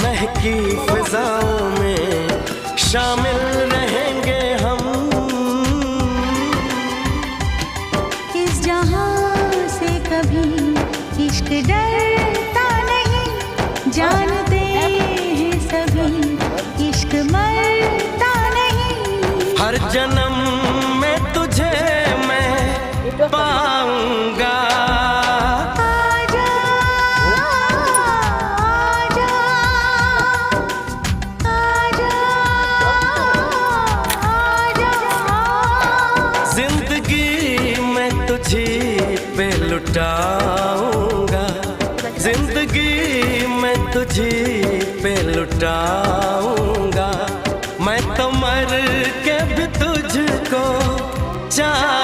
महकी फिजाओं में शामिल रहेंगे हम। इस जहां से कभी इश्क डरता नहीं, जानते हैं सभी इश्क मरता नहीं। हर जन्म में तुझे मैं पाऊंगा। जिंदगी मैं तुझी पे लुटाऊंगा, जिंदगी मैं तुझी पे लुटाऊंगा। मैं तो मर के भी तुझको चाहूंगा।